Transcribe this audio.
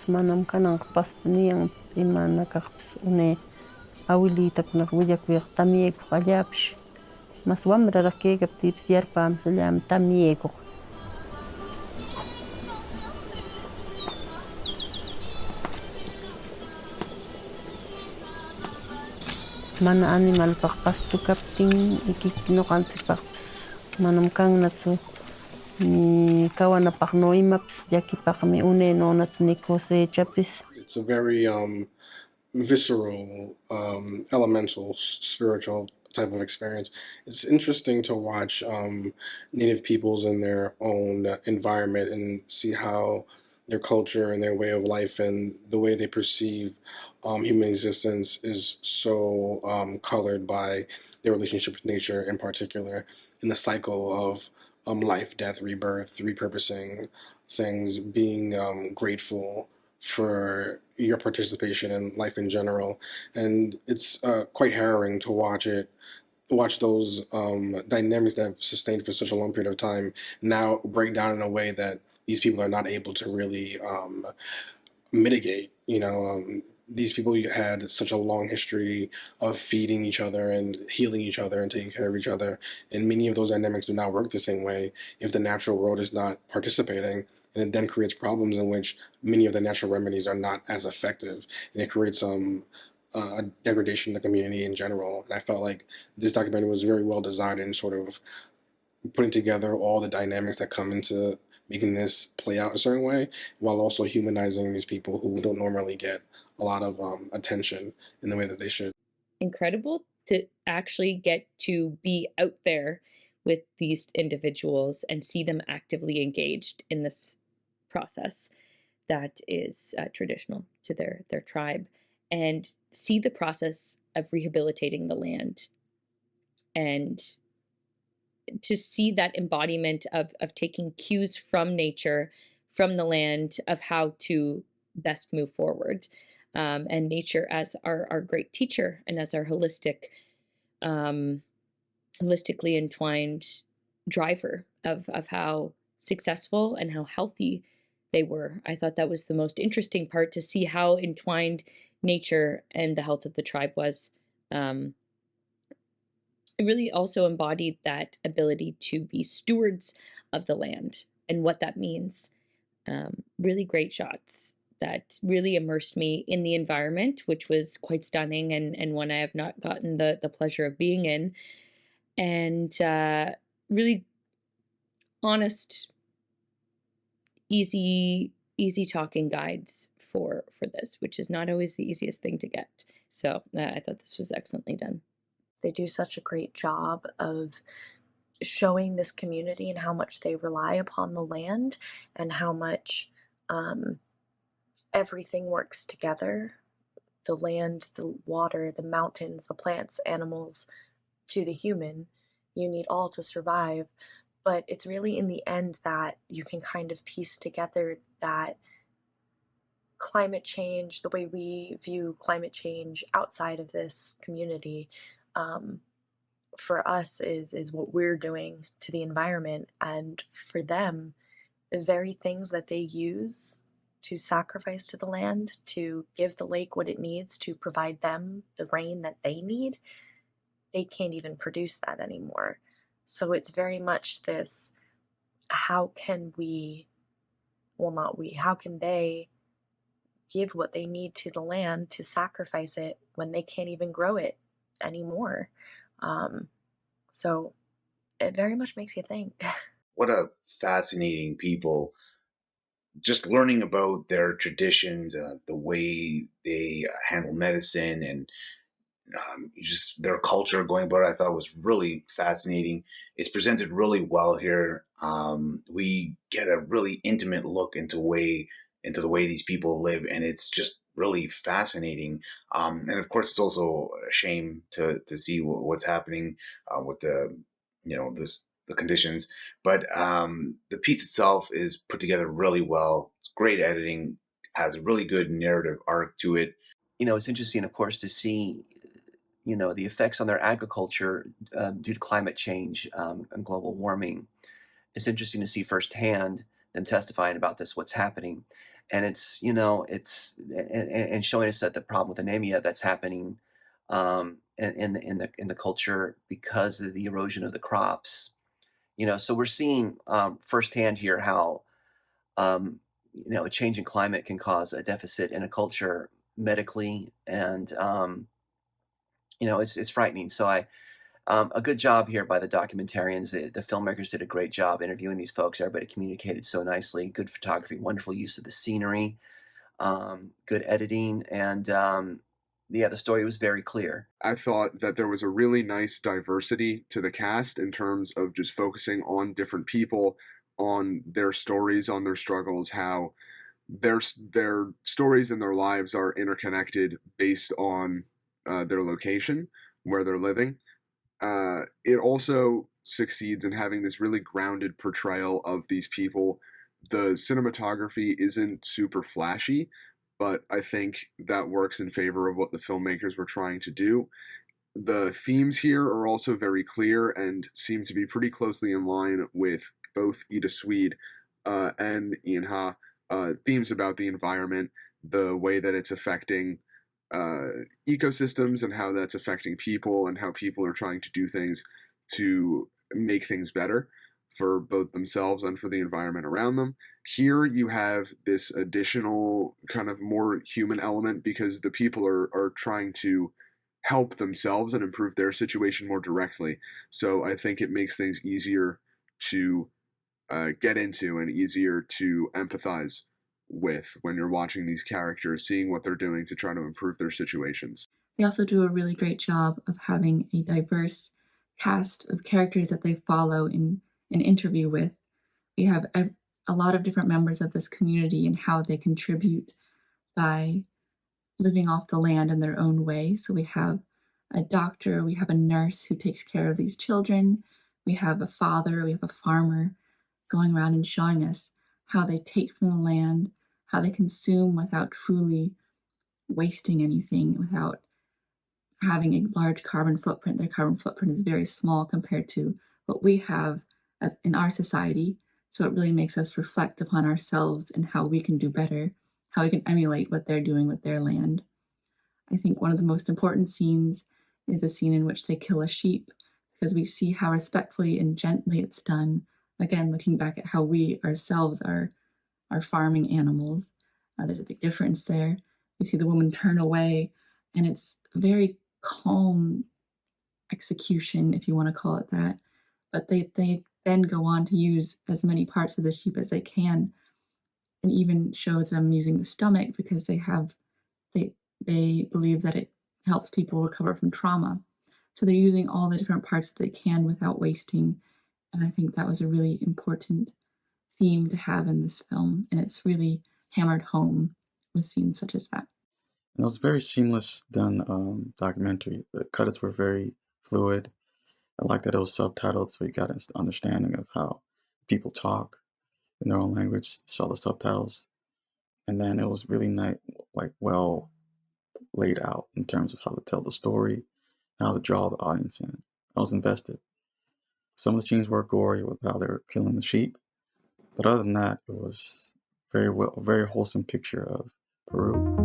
manam kanang pastuniang imana kakps une awilita kunakuyak tamieko allapsh. Mas wamraraqkika tips yarpamsallam tamieko. Mana animal pastu kaptin ikiknoqanchikpaqpas manam kannatsu ni kawanapaq no imapas llakipaqmi une nonatsu ni cosechapis. It's a very visceral, elemental, spiritual type of experience. It's interesting to watch Native peoples in their own environment and see how their culture and their way of life and the way they perceive human existence is so colored by their relationship with nature in particular, in the cycle of life, death, rebirth, repurposing things, being grateful for your participation in life in general. And it's quite harrowing to watch those dynamics that have sustained for such a long period of time now break down in a way that these people are not able to really mitigate. These people had such a long history of feeding each other and healing each other and taking care of each other, and many of those dynamics do not work the same way if the natural world is not participating, and it then creates problems in which many of the natural remedies are not as effective, and it creates a degradation in the community in general. And I felt like this documentary was very well designed in sort of putting together all the dynamics that come into making this play out a certain way, while also humanizing these people who don't normally get a lot of attention in the way that they should. Incredible to actually get to be out there with these individuals and see them actively engaged in this process that is traditional to their tribe, and see the process of rehabilitating the land, and to see that embodiment of taking cues from nature, from the land, of how to best move forward, and nature as our great teacher and as our holistically entwined driver of how successful and how healthy they were. I thought that was the most interesting part, to see how entwined nature and the health of the tribe was. It really also embodied that ability to be stewards of the land and what that means. Really great shots that really immersed me in the environment, which was quite stunning, and one I have not gotten the pleasure of being in. And really honest, easy talking guides for this, which is not always the easiest thing to get. So I thought this was excellently done. They do such a great job of showing this community and how much they rely upon the land, and how much everything works together. The land, the water, the mountains, the plants, animals, to the human. You need all to survive. But it's really in the end that you can kind of piece together that climate change, the way we view climate change outside of this community, for us is what we're doing to the environment, and for them, the very things that they use to sacrifice to the land, to give the lake what it needs to provide them the rain that they need, they can't even produce that anymore. So it's very much this, how can we, well, not we, how can they give what they need to the land to sacrifice it when they can't even grow it anymore? So it very much makes you think. What a fascinating people. Just learning about their traditions, the way they handle medicine, and just their culture going about it, I thought was really fascinating. It's presented really well here. We get a really intimate look into the way these people live, and it's just really fascinating. And of course, it's also a shame to see what's happening with the conditions. But the piece itself is put together really well. It's great editing, has a really good narrative arc to it. It's interesting, of course, to see, the effects on their agriculture due to climate change and global warming. It's interesting to see firsthand them testifying about this, what's happening. And it's, you know, it's and showing us that the problem with anemia that's happening in the culture because of the erosion of the crops. You know, so we're seeing firsthand here how you know, a change in climate can cause a deficit in a culture medically, and you know, it's frightening. So a good job here by the documentarians. The filmmakers did a great job interviewing these folks. Everybody communicated so nicely. Good photography, wonderful use of the scenery, good editing, and yeah, the story was very clear. I thought that there was a really nice diversity to the cast in terms of just focusing on different people, on their stories, on their struggles, how their stories and their lives are interconnected based on their location, where they're living. It also succeeds in having this really grounded portrayal of these people. The cinematography isn't super flashy, but I think that works in favor of what the filmmakers were trying to do. The themes here are also very clear and seem to be pretty closely in line with both Ida Swede and Ian Ha. Themes about the environment, the way that it's affecting ecosystems, and how that's affecting people, and how people are trying to do things to make things better for both themselves and for the environment around them. Here you have this additional kind of more human element because the people are trying to help themselves and improve their situation more directly. So I think it makes things easier to get into and easier to empathize with when you're watching these characters, seeing what they're doing to try to improve their situations. They also do a really great job of having a diverse cast of characters that they follow in an interview with. We have a lot of different members of this community and how they contribute by living off the land in their own way. So we have a doctor, we have a nurse who takes care of these children, we have a father, we have a farmer going around and showing us how they take from the land, how they consume without truly wasting anything, without having a large carbon footprint. Their carbon footprint is very small compared to what we have as in our society. So it really makes us reflect upon ourselves and how we can do better, how we can emulate what they're doing with their land. I think one of the most important scenes is the scene in which they kill a sheep, because we see how respectfully and gently it's done. Again, looking back at how we ourselves are farming animals. There's a big difference there. You see the woman turn away, and it's a very calm execution, if you want to call it that. But they then go on to use as many parts of the sheep as they can, and even shows them using the stomach because they believe that it helps people recover from trauma. So they're using all the different parts that they can without wasting. And I think that was a really important theme to have in this film. And it's really hammered home with scenes such as that. And it was very seamless done documentary. The credits were very fluid. I like that it was subtitled, so you got an understanding of how people talk in their own language. Saw the subtitles, and then it was really well laid out in terms of how to tell the story, how to draw the audience in. I was invested. Some of the scenes were gory with how they were killing the sheep, but other than that, it was very wholesome picture of Peru.